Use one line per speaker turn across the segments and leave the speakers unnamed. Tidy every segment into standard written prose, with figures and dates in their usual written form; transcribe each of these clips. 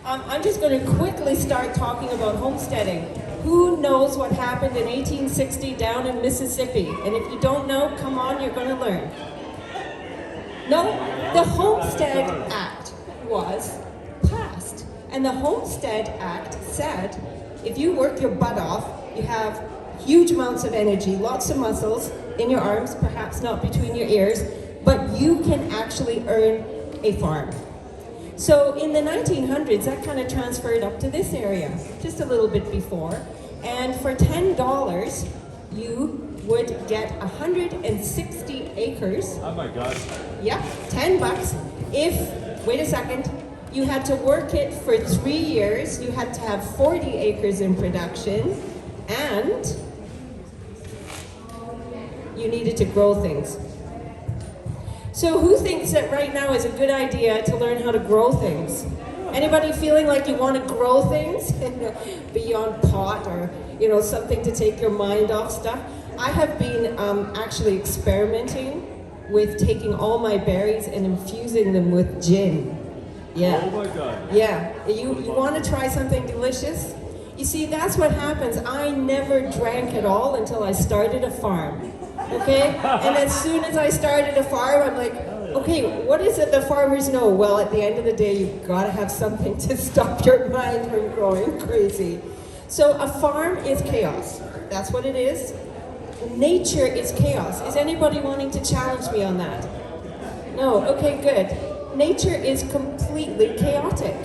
I'm just going to quickly start talking about homesteading. Who knows what happened in 1860 down in Mississippi? And if you don't know, come on, you're going to learn. No, the Homestead Act was passed. And the Homestead Act said, if you work your butt off, you have huge amounts of energy, lots of muscles in your arms, perhaps not between your ears, but you can actually earn a farm. So in the 1900s, that kind of transferred up to this area, just a little bit before. And for $10, you would get 160 acres.
Oh my God.
Yep, $10. If, wait a second, you had to work it for 3 years, you had to have 40 acres in production, and you needed to grow things. So who thinks that right now is a good idea to learn how to grow things? Anybody feeling like you want to grow things beyond pot or something to take your mind off stuff? I have been actually experimenting with taking all my berries and infusing them with gin. Yeah.
Oh my God.
Yeah. You want to try something delicious? You see, that's what happens. I never drank at all until I started a farm. Okay? And as soon as I started a farm, I'm like, okay, what is it the farmers know? Well, at the end of the day, you've got to have something to stop your mind from going crazy. So a farm is chaos. That's what it is. Nature is chaos. Is anybody wanting to challenge me on that? No? Okay, good. Nature is completely chaotic.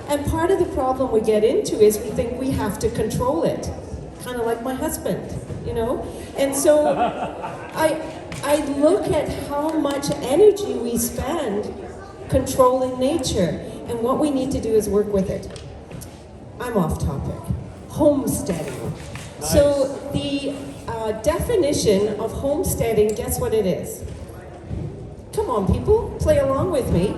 And part of the problem we get into is we think we have to control it. Kind of like my husband, And so I look at how much energy we spend controlling nature, and what we need to do is work with it. I'm off topic. Homesteading.
Nice.
So the definition of homesteading, guess what it is? Come on, people, play along with me.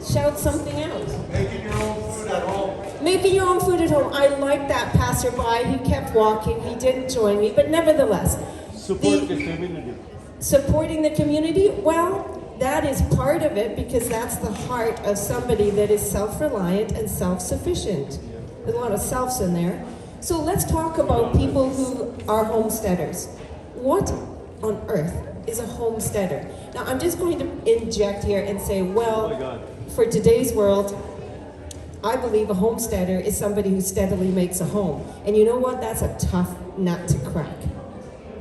Shout something out.
Making your own food at home.
Making your own food at home. I like that passerby. He kept walking. He didn't join me, but nevertheless.
Support the community.
Supporting the community? Well, that is part of it because that's the heart of somebody that is self-reliant and self-sufficient. There's a lot of selves in there. So let's talk about people who are homesteaders. What on earth is a homesteader? Now, I'm just going to inject here and say, well, for today's world, I believe a homesteader is somebody who steadily makes a home. And you know what? That's a tough nut to crack.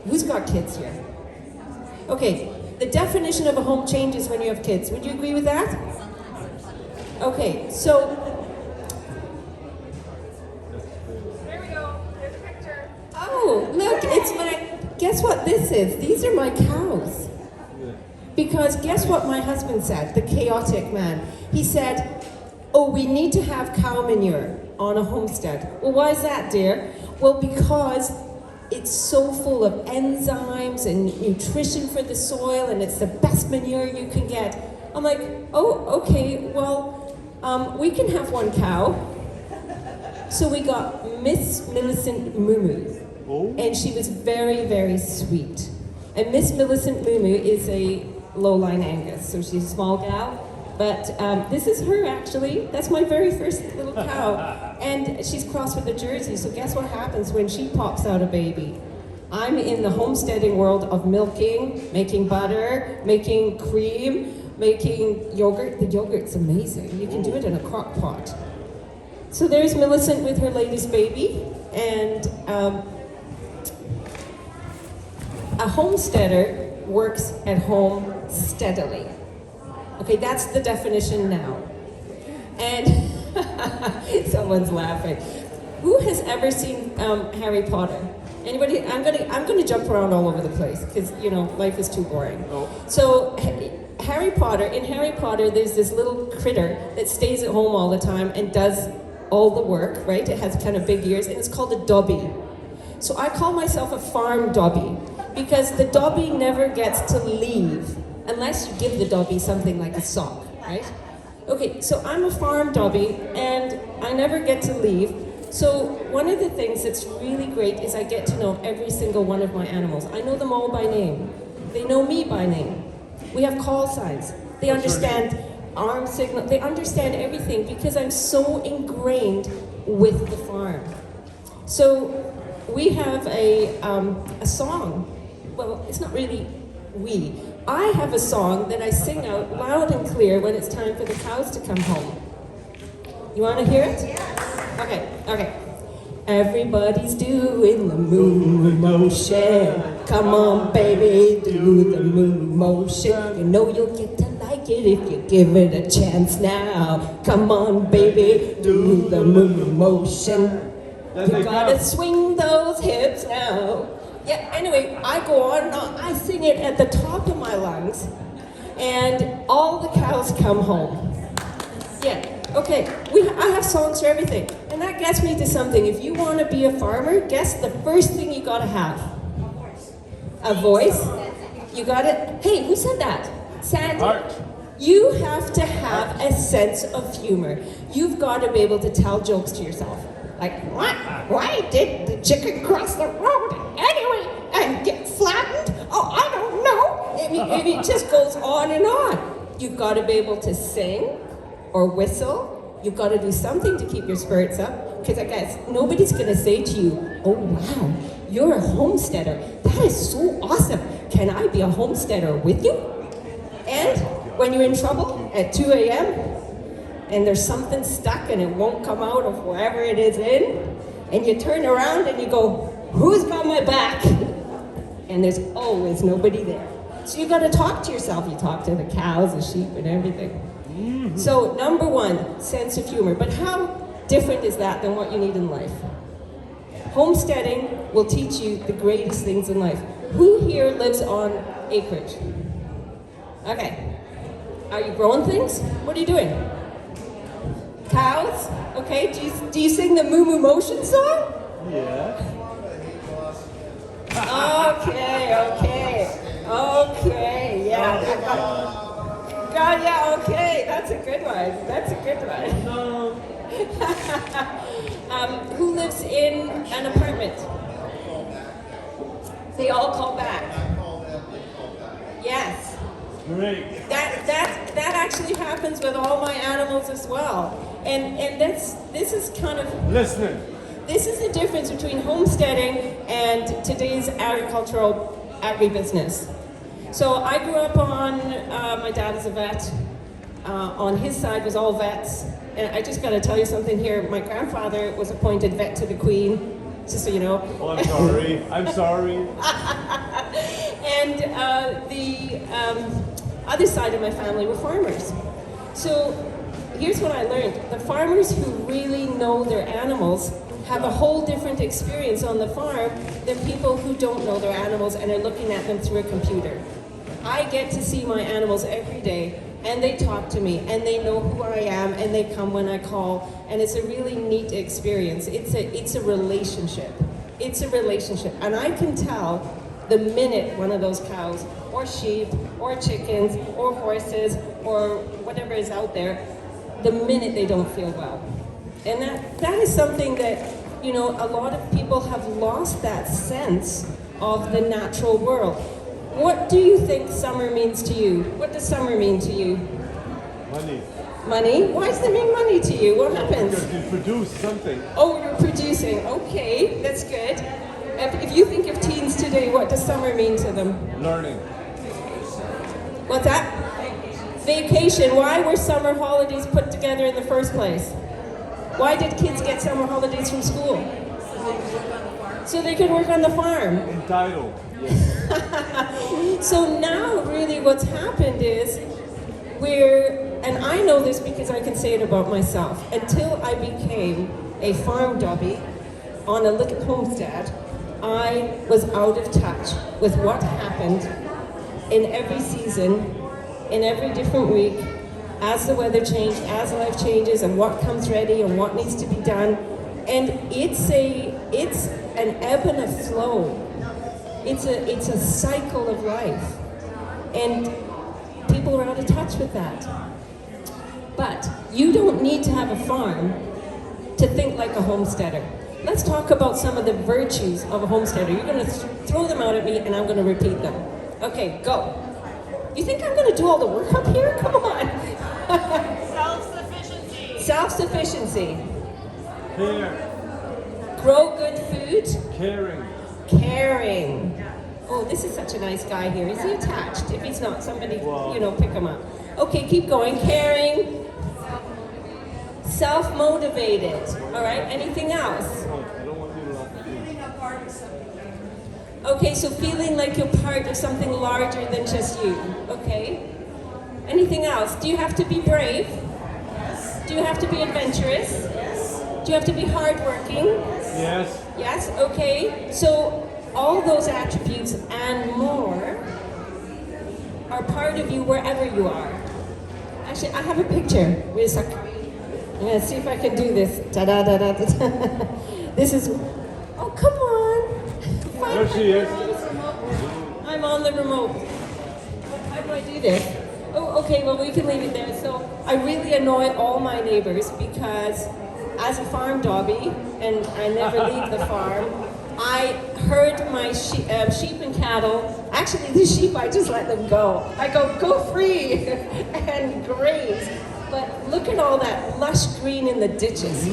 Who's got kids here? Okay, the definition of a home changes when you have kids. Would you agree with that? Okay, so... There we go. There's a picture. Oh, look, it's my... Guess what this is? These are my cows. Because guess what my husband said, the chaotic man? He said, oh, we need to have cow manure on a homestead. Well, why is that, dear? Well, because it's so full of enzymes and nutrition for the soil, and it's the best manure you can get. I'm like, oh, okay, well, we can have one cow. So we got Miss Millicent Moo, and she was very, very sweet. And Miss Millicent Moo is a lowline Angus, so she's a small gal. But this is her, actually. That's my very first little cow. And she's crossed with a Jersey, so guess what happens when she pops out a baby? I'm in the homesteading world of milking, making butter, making cream, making yogurt. The yogurt's amazing. You can do it in a crock pot. So there's Millicent with her latest baby. And a homesteader works at home steadily. Okay, that's the definition now. And someone's laughing. Who has ever seen Harry Potter? Anybody? I'm gonna jump around all over the place because life is too boring.
Oh.
So Harry Potter. In Harry Potter, there's this little critter that stays at home all the time and does all the work. Right? It has kind of big ears, and it's called a dobby. So I call myself a farm dobby because the dobby never gets to leave unless you give the dobby something like a sock, right? Okay, so I'm a farm dobby and I never get to leave. So one of the things that's really great is I get to know every single one of my animals. I know them all by name. They know me by name. We have call signs. They understand arm signal. They understand everything because I'm so ingrained with the farm. So we have a song. Well, it's not really we. I have a song that I sing out loud and clear when it's time for the cows to come home. You want to hear it? Yes. Okay. Everybody's doing the moo motion. Come on, baby, do the moo motion. You know you'll get to like it if you give it a chance now. Come on, baby, do the moo motion. You gotta swing those hips now. Yeah, anyway, I go on and on. I sing it at the top of my lungs, and all the cows come home. Yeah, okay, I have songs for everything. And that gets me to something. If you want to be a farmer, guess the first thing you gotta have? A voice. You gotta, hey, who said that? Sandy.
Art.
You have to have a sense of humor. You've got to be able to tell jokes to yourself. Like, what? Why did the chicken cross the road anyway and get flattened? Oh, I don't know. I mean, it just goes on and on. You've got to be able to sing or whistle. You've got to do something to keep your spirits up. Because I guess nobody's going to say to you, oh, wow, you're a homesteader. That is so awesome. Can I be a homesteader with you? And when you're in trouble at 2 a.m., and there's something stuck and it won't come out of wherever it is in, and you turn around and you go, who's got my back? And there's always nobody there. So you got to talk to yourself. You talk to the cows, the sheep, and everything. Mm-hmm. So number one, sense of humor. But how different is that than what you need in life? Homesteading will teach you the greatest things in life. Who here lives on acreage? Okay. Are you growing things? What are you doing? Cows? Okay, do you sing the Moo Moo Motion song?
Yeah.
Okay, yeah. God, yeah, okay, that's a good one. Who lives in an apartment? They all call back. Yes.
Great.
That actually happens with all my animals as well. And this is kind of
Listening.
This is the difference between homesteading and today's agribusiness. So I grew up on, my dad is a vet. On his side was all vets. And I just got to tell you something here. My grandfather was appointed vet to the Queen, just so you know.
Oh, I'm sorry.
And the other side of my family were farmers. So here's what I learned. The farmers who really know their animals have a whole different experience on the farm than people who don't know their animals and are looking at them through a computer. I get to see my animals every day, and they talk to me, and they know who I am, and they come when I call, and it's a really neat experience. It's a relationship. It's a relationship, and I can tell the minute one of those cows, or sheep, or chickens, or horses, or whatever is out there, the minute they don't feel well. And that is something that, you know, a lot of people have lost that sense of the natural world. What do you think summer means to you? What does summer mean to you?
Money.
Money? Why does it mean money to you? What happens?
Because you produce something.
Oh, you're producing. Okay, that's good. If you think of teens today, what does summer mean to them?
Learning.
What's that? Vacation. Why were summer holidays put together in the first place? Why did kids get summer holidays from school? So they could work on the farm.
Entitled. Yes.
So now really what's happened is and I know this because I can say it about myself, until I became a farm dubby on a little homestead, I was out of touch with what happened in every season, in every different week, as the weather changed, as life changes, and what comes ready and what needs to be done. And it's an ebb and a flow. It's a cycle of life. And people are out of touch with that. But you don't need to have a farm to think like a homesteader. Let's talk about some of the virtues of a homesteader. You're going to throw them out at me, and I'm going to repeat them. Okay, go. You think I'm going to do all the work up here? Come on.
Self-sufficiency.
Self-sufficiency.
Care.
Grow good food.
Caring.
Caring. Oh, this is such a nice guy here. Is he attached? If he's not, somebody, pick him up. Okay, keep going. Caring. Self-motivated. All right, anything else?
I don't want you to laugh at me.
Being a part of something.
Okay, so feeling like you're part of something larger than just you. Okay. Anything else? Do you have to be brave?
Yes.
Do you have to be adventurous?
Yes.
Do you have to be hardworking?
Yes.
Yes, okay. So all those attributes and more are part of you wherever you are. Actually, I have a picture. Wait a second. I'm going to see if I can do this. Ta-da-da-da-da. This is... Oh, come on.
There she is.
I'm on the remote. How do I do this? Oh, okay, well, we can leave it there. So I really annoy all my neighbors because as a farm doggy, and I never leave the farm, I herd my sheep and cattle. Actually, the sheep, I just let them go. I go free and graze. But look at all that lush green in the ditches.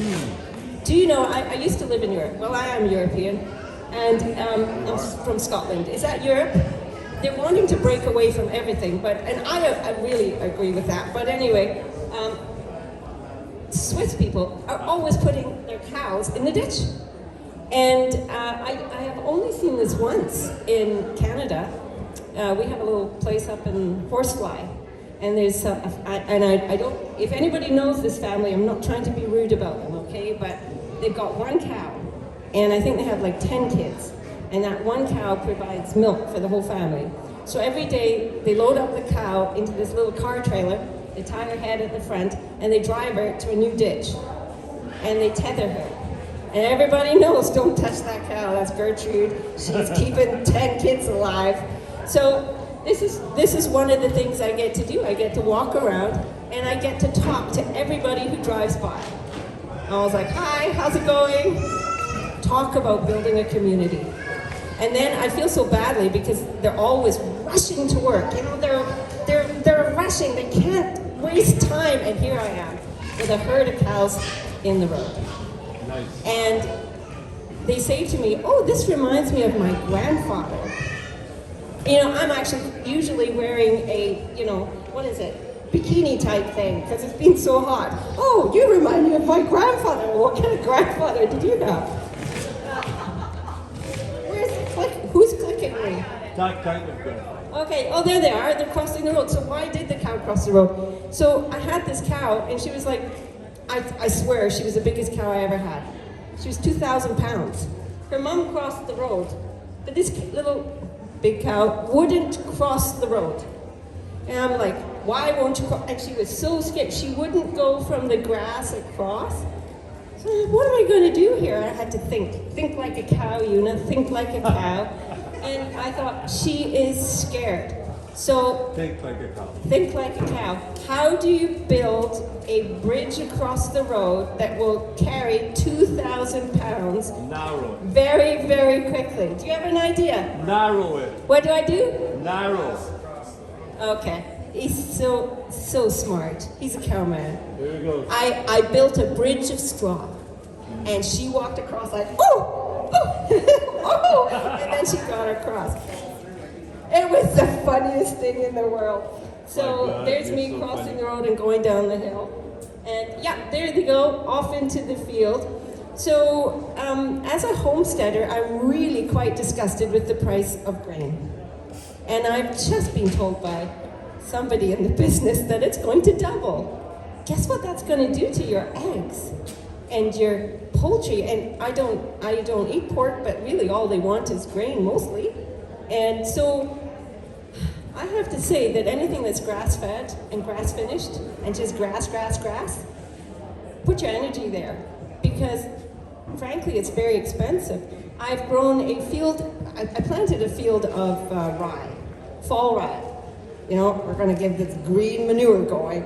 Do you know, I used to live in Europe. Well, I am European, and I'm from Scotland. Is that Europe? They're wanting to break away from everything, and I really agree with that. But anyway, Swiss people are always putting their cows in the ditch. And I have only seen this once in Canada. We have a little place up in Horsefly, and there's I don't. If anybody knows this family, I'm not trying to be rude about them, okay? But they've got one cow, and I think they have like 10 kids, and that one cow provides milk for the whole family. So every day they load up the cow into this little car trailer, they tie her head at the front, and they drive her to a new ditch, and they tether her. And everybody knows, don't touch that cow, that's Gertrude. She's keeping 10 kids alive. So this is one of the things I get to do. I get to walk around and I get to talk to everybody who drives by. I was like, hi, how's it going? Talk about building a community. And then I feel so badly because they're always rushing to work. You know, they're rushing, they can't waste time. And here I am with a herd of cows in the road.
Nice.
And they say to me, oh, this reminds me of my grandfather. You know, I'm actually usually wearing a, what is it? Bikini type thing, because it's been so hot. Oh, you remind me of my grandfather. What kind of grandfather did you have? Where's the click? Who's clicking me?
That kind of good.
Okay, oh, there they are. They're crossing the road. So why did the cow cross the road? So I had this cow, and she was like, I swear, she was the biggest cow I ever had. She was 2,000 pounds. Her mom crossed the road, but this little big cow wouldn't cross the road. And I'm like, why won't you cross? And she was so scared. She wouldn't go from the grass across. So I said, what am I going to do here? I had to think like a cow, Una, think like a cow. And I thought, she is scared. So
Think like a cow.
think like a cow. How do you build a bridge across the road that will carry 2,000 pounds
Narrow it.
very, very quickly? Do you have an idea?
Narrow it.
What do I do?
Narrow.
Okay. He's so smart. He's a cowman.
Here we go.
I built a bridge of straw, and she walked across like, oh, oh, oh, and then she got across. It was the funniest thing in the world. So
My God,
there's
you're
me
so
crossing
funny.
the road and going down the hill. And yeah, there they go, off into the field. So as a homesteader, I'm really quite disgusted with the price of grain. And I've just been told by somebody in the business that it's going to double. Guess what that's going to do to your eggs and your poultry? And I don't eat pork, but really all they want is grain mostly. And so I have to say that anything that's grass-fed and grass-finished and just grass, put your energy there. Because frankly, it's very expensive. I've grown a field, I planted a field of rye, fall rye. You know, we're gonna get this green manure going.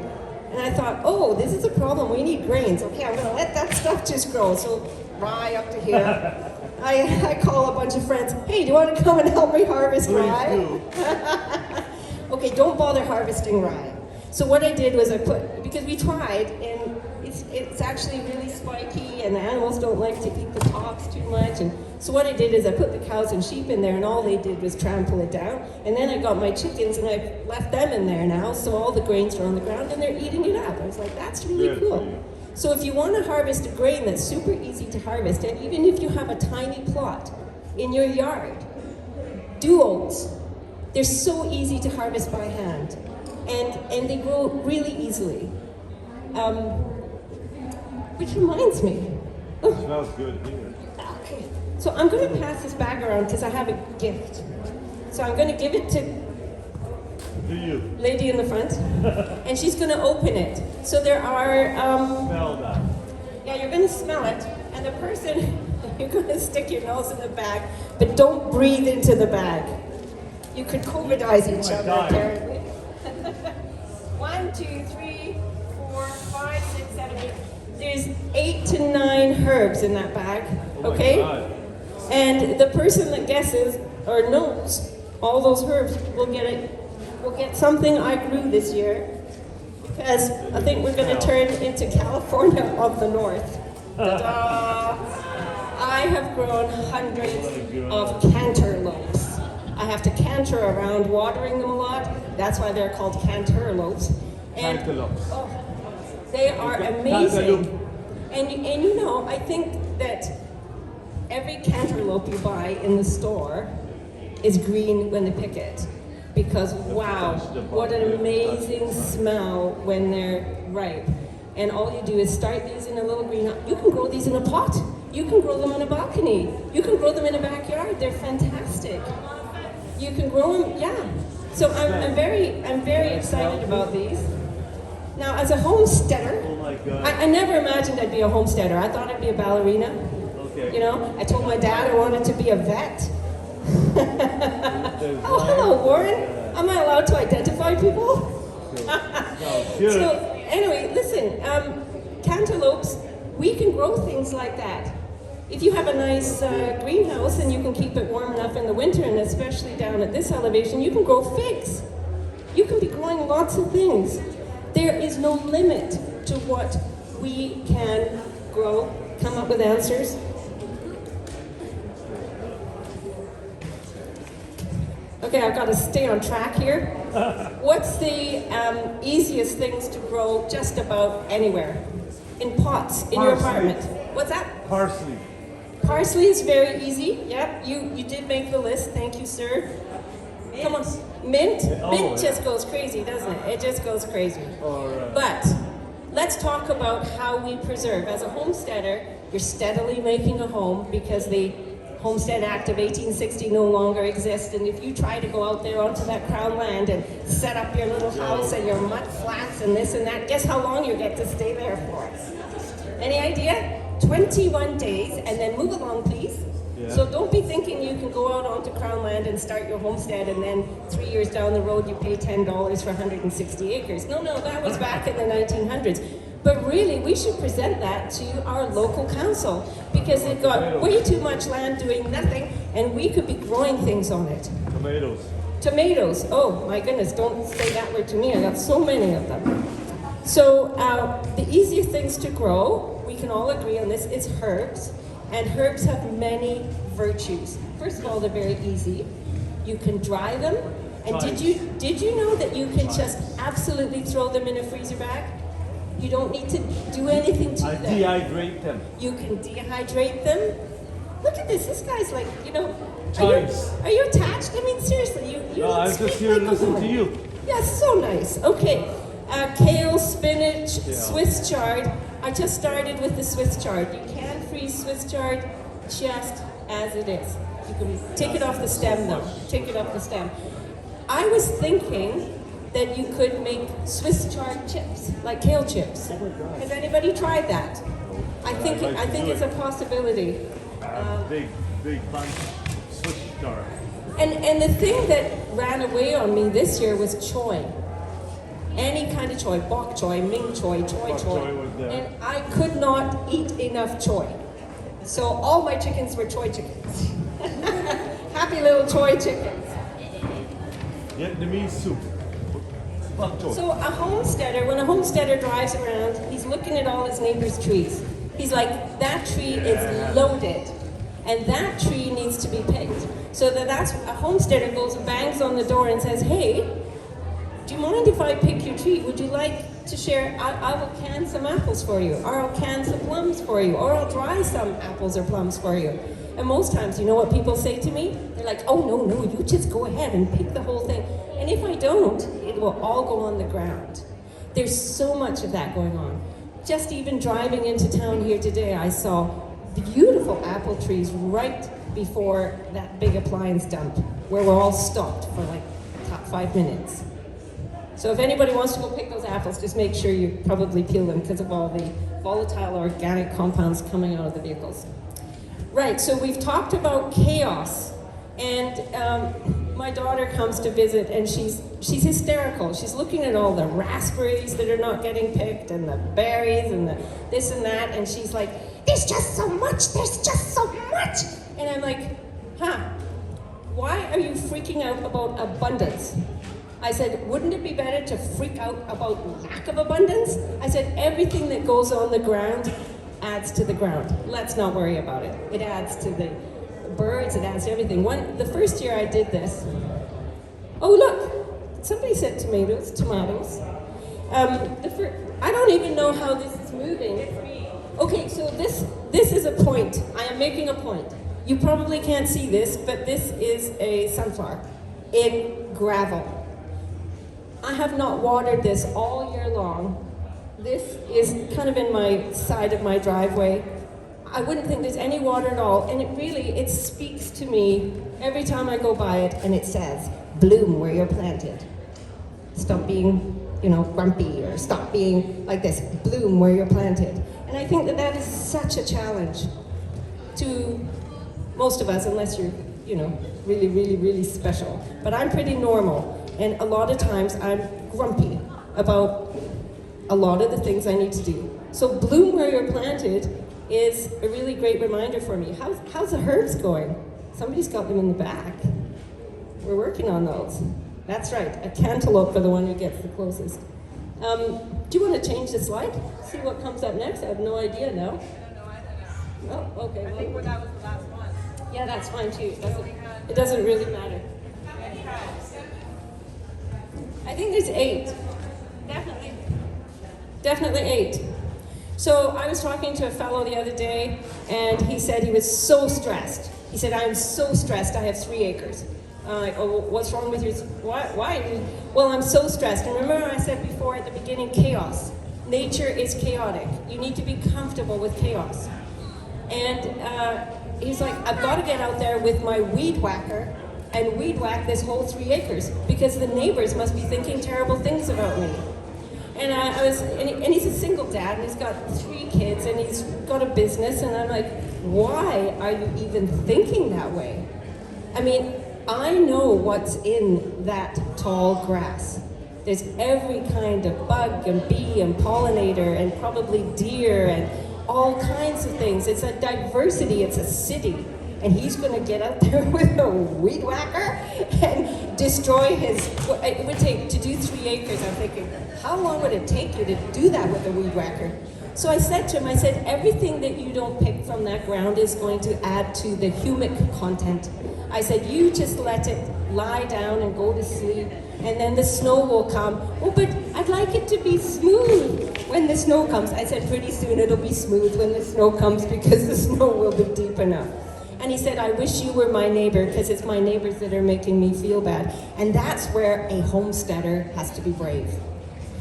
And I thought, oh, this is a problem, we need grains. Okay, I'm gonna let that stuff just grow. So rye up to here. I call a bunch of friends, hey, do you want to come and help me harvest rye?
Please do.
Okay, don't bother harvesting rye. So what I did was I put, because we tried, and it's actually really spiky, and the animals don't like to eat the tops too much. And so what I did is I put the cows and sheep in there, and all they did was trample it down. And then I got my chickens, and I left them in there now, so all the grains are on the ground, and they're eating it up. I was like, that's really
Good
cool.
for you.
So if you want to harvest a grain that's super easy to harvest, and even if you have a tiny plot in your yard, do oats. They're so easy to harvest by hand, and they grow really easily. Which reminds me.
It smells good here.
Okay. So I'm going to pass this bag around because I have a gift. So I'm going to give it to
Do you?
lady in the front, and she's going to open it. So there are,
Smell that.
yeah, you're going to smell it, and the person, you're going to stick your nose in the bag, but don't breathe into the bag. You could COVIDize each
my
other,
God.
apparently. 1, 2, 3, 4, 5, 6, 7, 8. There's 8 to 9 herbs in that bag,
Oh my
okay?
God.
And the person that guesses or knows all those herbs will get something I grew this year, because I think we're going to turn into California of the North. Ta-da! I have grown hundreds of canterlopes. I have to canter around watering them a lot. That's why they're called canterlopes. And
Canterlopes.
oh, they are amazing. And you know, I think that every cantaloupe you buy in the store is green when they pick it. Because wow, what an amazing smell when they're ripe. And all you do is start these in a little greenhouse. You can grow these in a pot. You can grow them on a balcony. You can grow them in a backyard. They're fantastic. You can grow them, yeah. So I'm very excited about these. Now, as a homesteader,
Oh my God.
I never imagined I'd be a homesteader. I thought I'd be a ballerina.
Okay.
You know, I told my dad I wanted to be a vet.
There's
Oh, hello, Warren. Am I allowed to identify people?
Good.
So, anyway, listen, cantaloupes, we can grow things like that. If you have a nice greenhouse and you can keep it warm enough in the winter, and especially down at this elevation, you can grow figs. You can be growing lots of things. There is no limit to what we can grow. Come up with answers. Okay, I've got to stay on track here. What's the easiest things to grow just about anywhere? In pots, in your
Parsley.
apartment. What's that?
Parsley.
Parsley is very easy. Yep, you did make the list. Thank you, sir. Come on. Mint?
Oh,
Mint
yeah.
just goes crazy, doesn't it? It just goes crazy.
All right.
But let's talk about how we preserve. As a homesteader, you're steadily making a home because the Homestead Act of 1860 no longer exists. And if you try to go out there onto that crown land and set up your little house and your mud flats and this and that, guess how long you get to stay there for? Any idea? 21 days, and then move along, please.
Yeah.
So don't be thinking you can go out onto crown land and start your homestead, and then 3 years down the road you pay $10 for 160 acres. No, that was back in the 1900s. But really, we should present that to our local council, because they've got way too much land doing nothing, and we could be growing things on it.
Tomatoes.
Tomatoes, oh my goodness, don't say that word to me, I got so many of them. So the easiest things to grow, we can all agree on this, is herbs. And herbs have many virtues. First of all, they're very easy. You can dry them. And did you know that you can just absolutely throw them in a freezer bag? You don't need to do anything to
I
them.
dehydrate them.
You can dehydrate them. Look at this guy's like, you know,
Chives.
are you attached? I mean, seriously, you
No,
look
I'm just
sweet
here to
like a
listen to
woman.
you.
Yes, so nice. Okay, kale, spinach, Swiss chard. I just started with the Swiss chard. You can freeze Swiss chard just as it is. You can take it off the stem though. Take it off the stem. I was thinking that you could make Swiss chard chips, like kale chips. Has anybody tried that? I think
I'd like to do
it's
it.
a possibility.
Big bunch Swiss chard.
And the thing that ran away on me this year was choy. Any kind of choy, bok choy, ming choy,
Bok choy was there.
And I could not eat enough choy. So all my chickens were choy chickens. Happy little choy chickens.
Vietnamese soup. Talk to him.
So when a homesteader drives around, he's looking at all his neighbor's trees. He's like, that tree is loaded, and that tree needs to be picked. So that's a homesteader goes and bangs on the door and says, hey, do you mind if I pick your tree? Would you like to share? I will can some apples for you, or I'll can some plums for you, or I'll dry some apples or plums for you. And most times, you know what people say to me? They're like, oh, no, you just go ahead and pick the whole thing. And if I don't, it will all go on the ground. There's so much of that going on. Just even driving into town here today, I saw beautiful apple trees right before that big appliance dump, where we're all stopped for like 5 minutes. So if anybody wants to go pick those apples, just make sure you probably peel them because of all the volatile organic compounds coming out of the vehicles. Right, so we've talked about chaos, and my daughter comes to visit, and she's hysterical. She's looking at all the raspberries that are not getting picked, and the berries, and the this and that, and she's like, there's just so much, And I'm like, why are you freaking out about abundance? I said, wouldn't it be better to freak out about lack of abundance? I said, everything that goes on the ground adds to the ground. Let's not worry about it. It adds to the birds, it adds to everything. The first year I did this, oh look, somebody said tomatoes. I don't even know how this is moving. Okay, so this is a point. I am making a point. You probably can't see this, but this is a sunflower in gravel. I have not watered this all year long. This is kind of in my side of my driveway. I wouldn't think there's any water at all, and it speaks to me every time I go by it, and it says, bloom where you're planted. Stop being, grumpy, or stop being like this, bloom where you're planted. And I think that is such a challenge to most of us, unless you're, really, really, really special. But I'm pretty normal, and a lot of times I'm grumpy about a lot of the things I need to do. So bloom where you're planted is a really great reminder for me. How's the herbs going? Somebody's got them in the back. We're working on those. That's right, a cantaloupe for the one who gets the closest. Do you want to change the slide? See what comes up next? I have no idea now. Oh, okay.
I think that was the last one.
Yeah, that's fine too. It doesn't really matter. I think there's 8. Definitely 8. So I was talking to a fellow the other day, and he said he was so stressed. He said, I'm so stressed, I have 3 acres. I'm like, oh, what's wrong with yours? Why? Well, I'm so stressed. And remember I said before at the beginning, chaos. Nature is chaotic. You need to be comfortable with chaos. And he's like, I've got to get out there with my weed whacker and weed whack this whole 3 acres because the neighbors must be thinking terrible things about me. And he's a single dad, and he's got 3 kids, and he's got a business, and I'm like, why are you even thinking that way? I mean, I know what's in that tall grass. There's every kind of bug and bee and pollinator and probably deer and all kinds of things. It's a diversity, it's a city. And he's going to get out there with a weed whacker and destroy it would take, to do 3 acres, I'm thinking, how long would it take you to do that with a weed whacker? So I said to him, everything that you don't pick from that ground is going to add to the humic content. I said, you just let it lie down and go to sleep, and then the snow will come. Oh, but I'd like it to be smooth when the snow comes. I said, pretty soon it'll be smooth when the snow comes because the snow will be deep enough. And he said, I wish you were my neighbor because it's my neighbors that are making me feel bad. And that's where a homesteader has to be brave.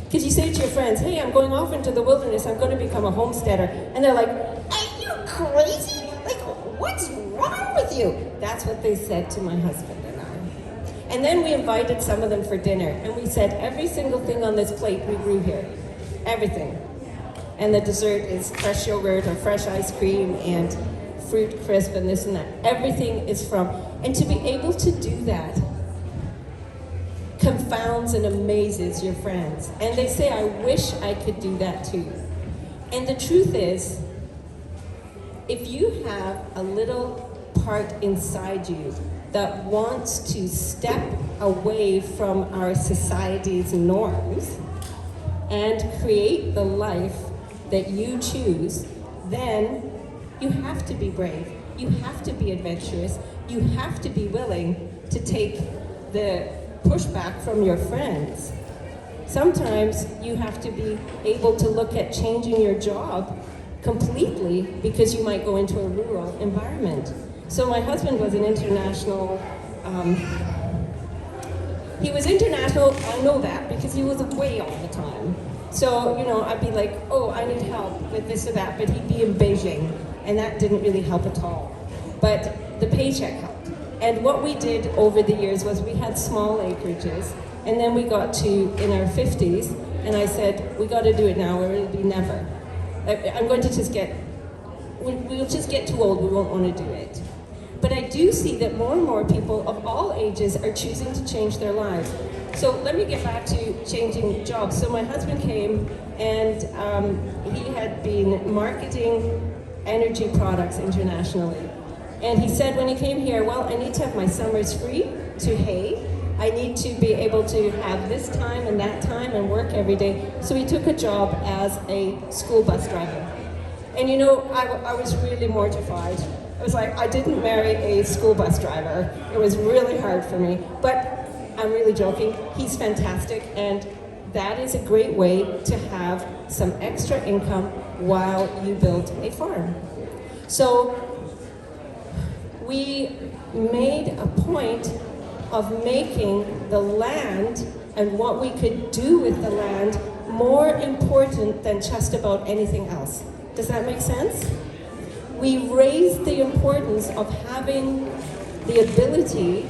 Because you say to your friends, hey, I'm going off into the wilderness, I'm going to become a homesteader. And they're like, are you crazy? Like, what's wrong with you? That's what they said to my husband and I. And then we invited some of them for dinner. And we said, every single thing on this plate we grew here. Everything. And the dessert is fresh yogurt or fresh ice cream and fruit crisp and this and that. Everything is from, and to be able to do that confounds and amazes your friends. And they say, I wish I could do that too. And the truth is, if you have a little part inside you that wants to step away from our society's norms and create the life that you choose, then you have to be brave. You have to be adventurous. You have to be willing to take the pushback from your friends. Sometimes you have to be able to look at changing your job completely because you might go into a rural environment. So my husband was an international, he was international, I know that, because he was away all the time. So, you know, I'd be like, oh, I need help with this or that, but he'd be in Beijing, and that didn't really help at all. But the paycheck helped. And what we did over the years was we had small acreages, and then we got to in our 50s, and I said, we got to do it now or it'll be never. I'm going to just we'll just get too old, we won't want to do it. But I do see that more and more people of all ages are choosing to change their lives. So let me get back to changing jobs. So my husband came, and he had been marketing energy products internationally. And he said when he came here, well, I need to have my summers free to hay. I need to be able to have this time and that time and work every day. So he took a job as a school bus driver. And you know, I was really mortified. I was like, I didn't marry a school bus driver. It was really hard for me. But I'm really joking. He's fantastic. And that is a great way to have some extra income while you build a farm. So we made a point of making the land and what we could do with the land more important than just about anything else. Does that make sense? We raised the importance of having the ability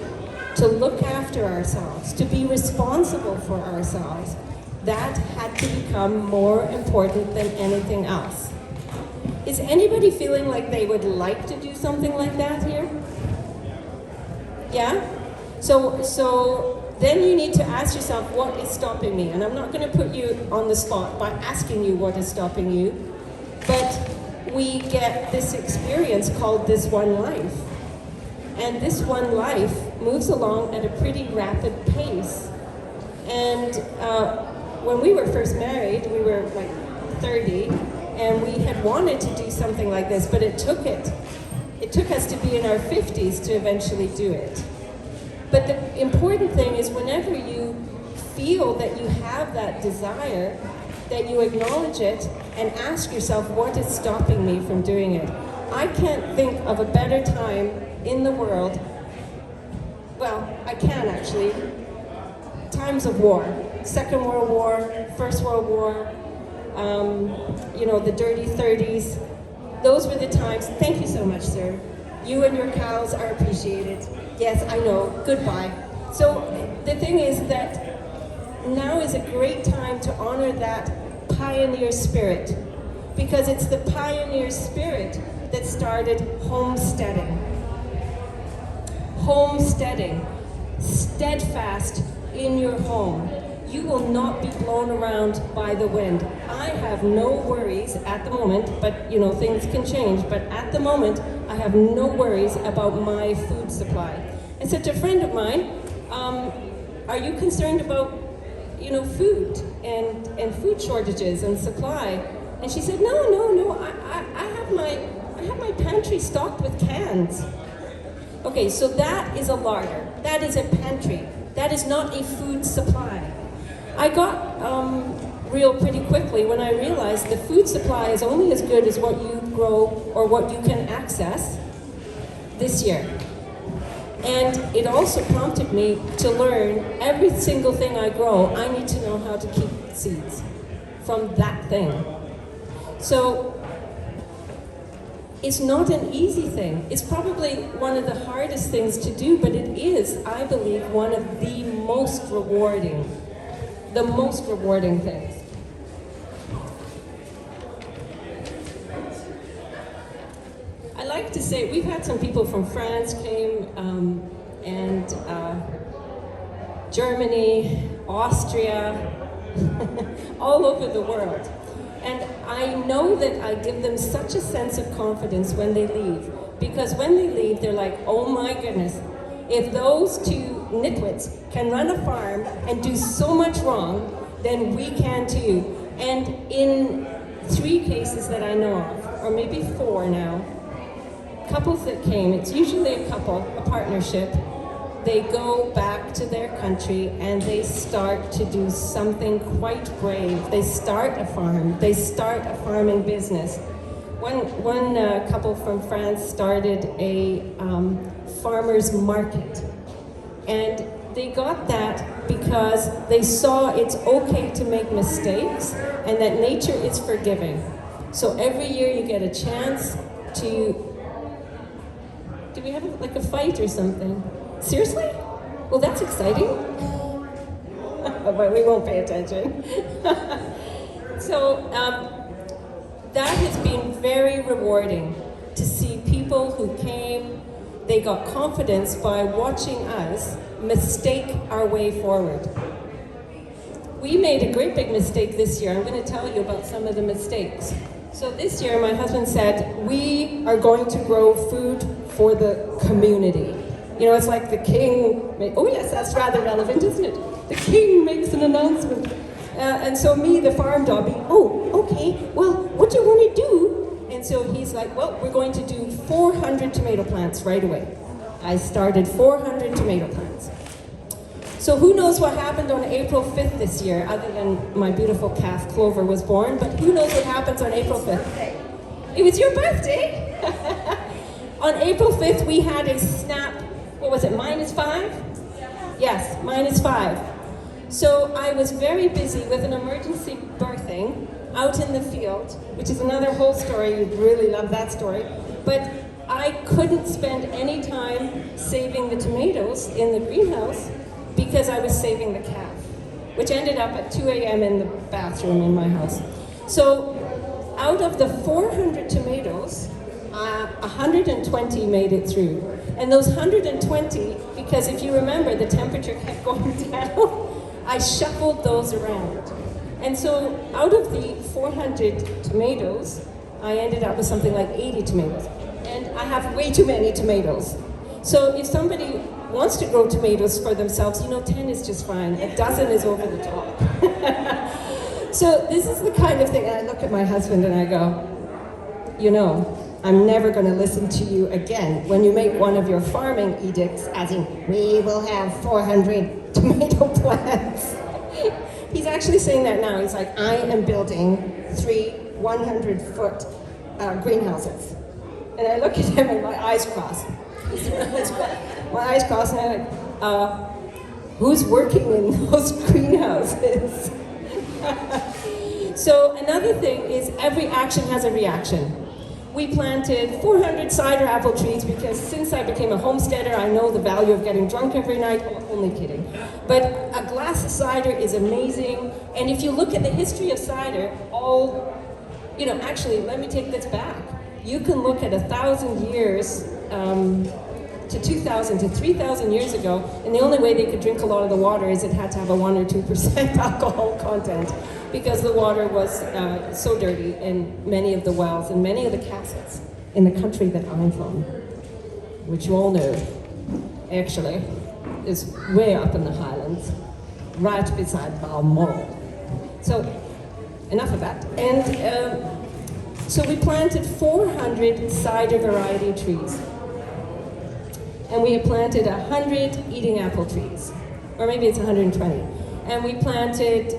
to look after ourselves, to be responsible for ourselves. That had to become more important than anything else. Is anybody feeling like they would like to do something like that here? Yeah? So then you need to ask yourself, what is stopping me? And I'm not going to put you on the spot by asking you what is stopping you, but we get this experience called this one life. And this one life moves along at a pretty rapid pace. And when we were first married, we were like 30, and we had wanted to do something like this, but it took us to be in our 50s to eventually do it. But the important thing is whenever you feel that you have that desire, that you acknowledge it and ask yourself, what is stopping me from doing it? I can't think of a better time in the world. Well, I can actually. Times of war. Second World War, First World War, you know, the dirty 30s. Those were the times. Thank you so much, sir. You and your cows are appreciated. Yes, I know. Goodbye. So the thing is that now is a great time to honor that pioneer spirit, because it's the pioneer spirit that started homesteading. Homesteading. Steadfast in your home. You will not be blown around by the wind. I have no worries at the moment, but you know, things can change, but at the moment, I have no worries about my food supply. I said to a friend of mine, are you concerned about, you know, food and food shortages and supply? And she said, no, I have my pantry stocked with cans. Okay, so that is a larder. That is a pantry. That is not a food supply. I got real pretty quickly when I realized the food supply is only as good as what you grow or what you can access this year. And it also prompted me to learn every single thing I grow, I need to know how to keep seeds from that thing. So it's not an easy thing. It's probably one of the hardest things to do, but it is, I believe, one of the most rewarding things. I like to say, we've had some people from France came, and Germany, Austria, all over the world. And I know that I give them such a sense of confidence when they leave. Because when they leave, they're like, oh my goodness, If those two nitwits can run a farm and do so much wrong, then we can too. And in 3 cases that I know of, or maybe 4 now, couples that came, it's usually a couple, a partnership, they go back to their country and they start to do something quite brave. They start a farm, they start a farming business. One couple from France started a farmer's market. And they got that because they saw it's okay to make mistakes and that nature is forgiving. So every year you get a chance to, do we have like a fight or something? Seriously? Well, that's exciting. But we won't pay attention. So that has been very rewarding to see people who came, they got confidence by watching us mistake our way forward. We made a great big mistake this year. I'm going to tell you about some of the mistakes. So this year, my husband said, we are going to grow food for the community. You know, it's like the king, oh yes, that's rather relevant, isn't it? The king makes an announcement. And so me, the farm dobby, oh, okay, well, what do you want to do? And so he's like, well, we're going to do 400 tomato plants right away. I started 400 tomato plants. So who knows what happened on April 5th this year, other than my beautiful calf Clover was born, but who knows what happens on April 5th? It was your birthday? On April 5th, we had a snap, what was it, -5? Yes, -5. So I was very busy with an emergency birthing out in the field, which is another whole story, you'd really love that story, but I couldn't spend any time saving the tomatoes in the greenhouse because I was saving the calf, which ended up at 2 a.m. in the bathroom in my house. So out of the 400 tomatoes, 120 made it through. And those 120, because if you remember, the temperature kept going down, I shuffled those around. And so out of the 400 tomatoes, I ended up with something like 80 tomatoes. And I have way too many tomatoes. So if somebody wants to grow tomatoes for themselves, you know, 10 is just fine. A dozen is over the top. So this is the kind of thing, and I look at my husband and I go, you know, I'm never going to listen to you again when you make one of your farming edicts, as in, we will have 400 tomato plants. He's actually saying that now. He's like, I am building 3 100-foot greenhouses. And I look at him and my eyes cross. My eyes cross and I'm like, who's working in those greenhouses? So another thing is every action has a reaction. We planted 400 cider apple trees because since I became a homesteader, I know the value of getting drunk every night. Oh, only kidding. But a glass of cider is amazing. And if you look at the history of cider, actually, let me take this back. You can look at 1,000 years to 2,000 to 3,000 years ago, and the only way they could drink a lot of the water is it had to have a 1 or 2% alcohol content, because the water was so dirty in many of the wells and many of the castles in the country that I'm from, which you all know, actually, is way up in the Highlands, right beside Balmoral. So, enough of that. And so we planted 400 cider variety trees. And we had planted 100 eating apple trees, or maybe it's 120. And we planted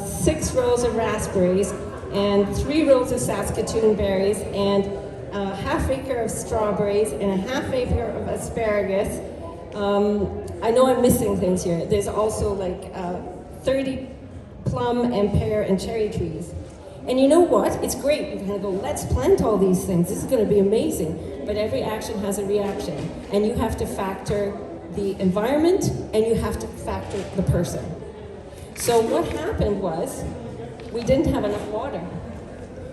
6 rows of raspberries and 3 rows of Saskatoon berries and a ½ acre of strawberries and a ½ acre of asparagus. I know I'm missing things here. There's also like 30 plum and pear and cherry trees. And you know what? It's great. You kind of go, let's plant all these things. This is going to be amazing. But every action has a reaction. And you have to factor the environment and you have to factor the person. So what happened was, we didn't have enough water.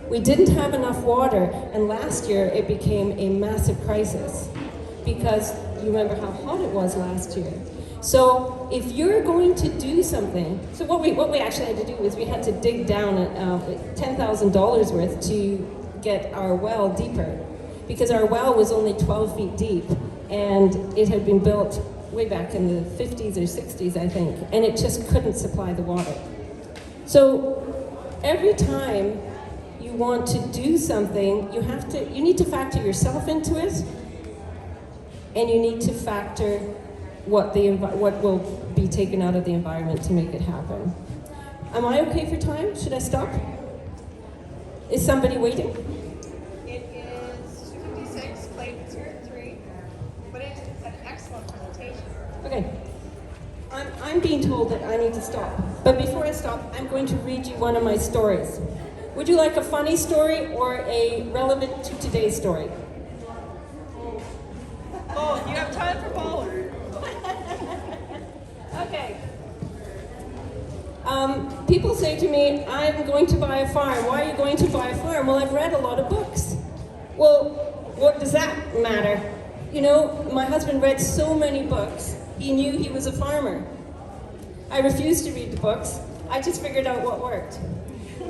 We didn't have enough water, and last year it became a massive crisis because you remember how hot it was last year. So if you're going to do something, so what we actually had to do is we had to dig down $10,000 worth to get our well deeper, because our well was only 12 feet deep, and it had been built way back in the 50s or 60s, I think, and it just couldn't supply the water. So every time you want to do something, you need to factor yourself into it, and you need to factor what will be taken out of the environment to make it happen. Am I okay for time? Should I stop? Is somebody waiting?
It is 2:56, Clayton's here at 3, but it's an excellent presentation.
Okay. I'm being told that I need to stop. But before I stop, I'm going to read you one of my stories. Would you like a funny story or a relevant to today's story?
Oh, you have time for both.
Okay. People say to me, I'm going to buy a farm. Why are you going to buy a farm? Well, I've read a lot of books. Well, what does that matter? You know, my husband read so many books, he knew he was a farmer. I refused to read the books. I just figured out what worked.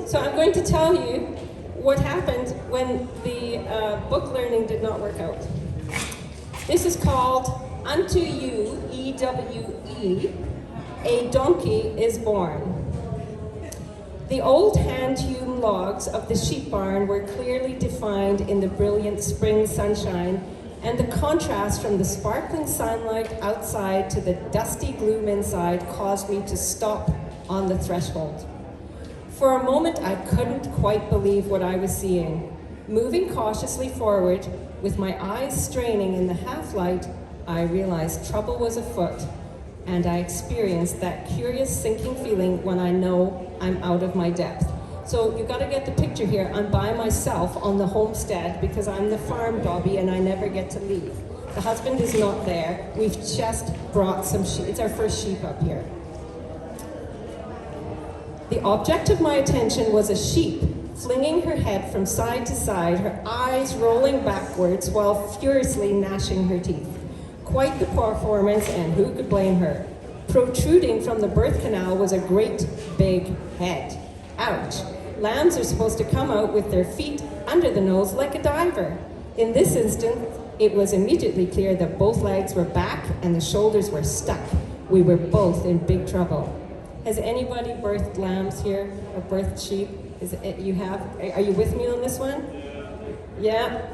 So I'm going to tell you what happened when the book learning did not work out. This is called Unto You, E-W-E, A Donkey is Born. The old hand-hewn logs of the sheep barn were clearly defined in the brilliant spring sunshine, and the contrast from the sparkling sunlight outside to the dusty gloom inside caused me to stop on the threshold. For a moment, I couldn't quite believe what I was seeing. Moving cautiously forward, with my eyes straining in the half-light, I realized trouble was afoot, and I experienced that curious sinking feeling when I know I'm out of my depth. So you've got to get the picture here. I'm by myself on the homestead because I'm the farm Dobby and I never get to leave. The husband is not there. We've just brought some sheep. It's our first sheep up here. The object of my attention was a sheep, flinging her head from side to side, her eyes rolling backwards while furiously gnashing her teeth. Quite the performance, and who could blame her? Protruding from the birth canal was a great big head. Ouch. Lambs are supposed to come out with their feet under the nose like a diver. In this instance, it was immediately clear that both legs were back and the shoulders were stuck. We were both in big trouble. Has anybody birthed lambs here or birthed sheep? You have? Are you with me on this one? Yeah.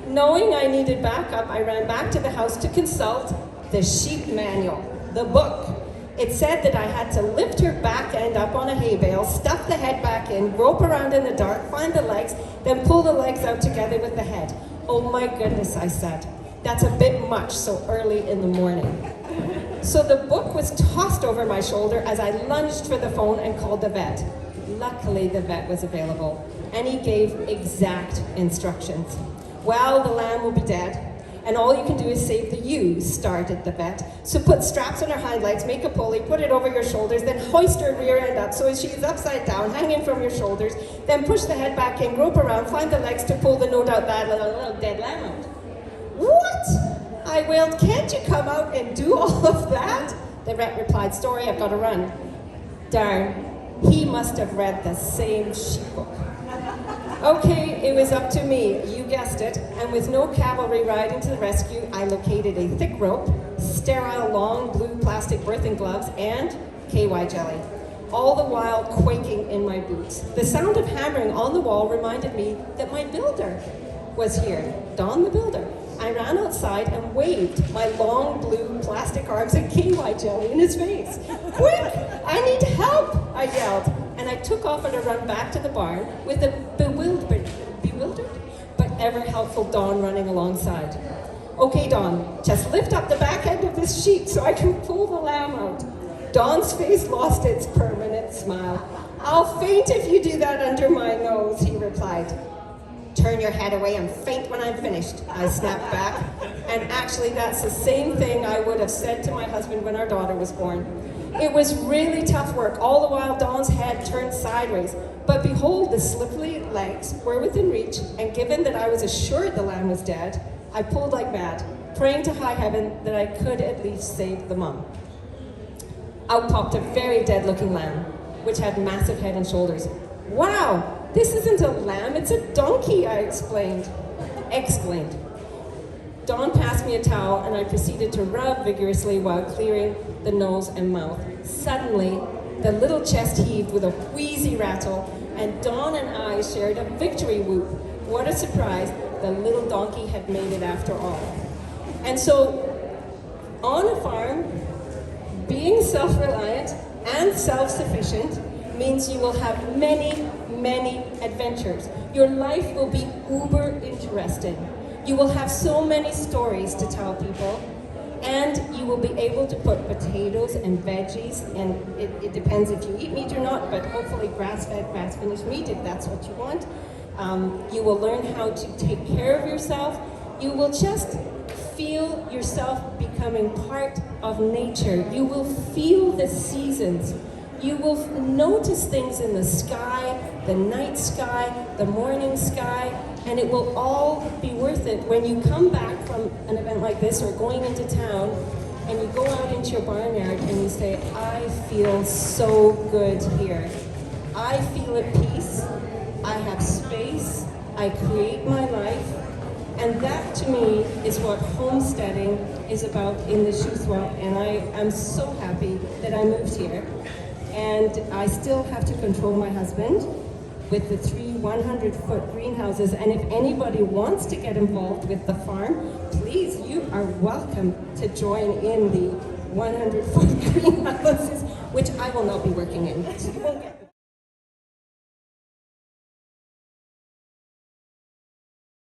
Knowing I needed backup, I ran back to the house to consult the sheep manual, the book. It said that I had to lift her back end up on a hay bale, stuff the head back in, rope around in the dark, find the legs, then pull the legs out together with the head. Oh my goodness, I said. That's a bit much so early in the morning. So the book was tossed over my shoulder as I lunged for the phone and called the vet. Luckily, the vet was available, and he gave exact instructions. Well, the lamb will be dead, and all you can do is save the ewe, started the vet. So put straps on her hind legs, make a pulley, put it over your shoulders, then hoist her rear end up so she is upside down, hanging from your shoulders, then push the head back in, rope around, find the legs to pull the no doubt bad little dead lamb out. What? I wailed, can't you come out and do all of that? The vet replied, sorry, I've got to run. Darn, he must have read the same sheep book. Okay, it was up to me, you guessed it, and with no cavalry riding to the rescue, I located a thick rope, sterile long blue plastic birthing gloves, and KY jelly, all the while quaking in my boots. The sound of hammering on the wall reminded me that my builder was here, Don the builder. I ran outside and waved my long blue plastic arms and KY jelly in his face. Quick, I need help, I yelled. And I took off on a run back to the barn with a bewildered but ever helpful Don running alongside. Okay, Don, just lift up the back end of this sheet so I can pull the lamb out. Don's face lost its permanent smile. I'll faint if you do that under my nose, he replied. Turn your head away and faint when I'm finished, I snapped back. And actually, that's the same thing I would have said to my husband when our daughter was born. It was really tough work, all the while Don's head turned sideways. But behold, the slippery legs were within reach, and given that I was assured the lamb was dead, I pulled like mad, praying to high heaven that I could at least save the mum. Out popped a very dead-looking lamb, which had massive head and shoulders. Wow, this isn't a lamb, it's a donkey, I explained. excellent. Dawn passed me a towel and I proceeded to rub vigorously while clearing the nose and mouth. Suddenly, the little chest heaved with a wheezy rattle, and Dawn and I shared a victory whoop. What a surprise, the little donkey had made it after all. And so, on a farm, being self-reliant and self-sufficient means you will have many, many adventures. Your life will be uber interesting. You will have so many stories to tell people, and you will be able to put potatoes and veggies, and it depends if you eat meat or not, but hopefully grass-fed, grass-finished meat if that's what you want. You will learn how to take care of yourself. You will just feel yourself becoming part of nature. You will feel the seasons. You will notice things in the sky, the night sky, the morning sky, and it will all be worth it when you come back from an event like this or going into town and you go out into your barnyard and you say, I feel so good here. I feel at peace. I have space. I create my life. And that to me is what homesteading is about in the Shuswap, and I am so happy that I moved here. And I still have to control my husband with the 3 100-foot greenhouses. And if anybody wants to get involved with the farm, please, you are welcome to join in the 100-foot greenhouses, which I will not be working in. So you won't get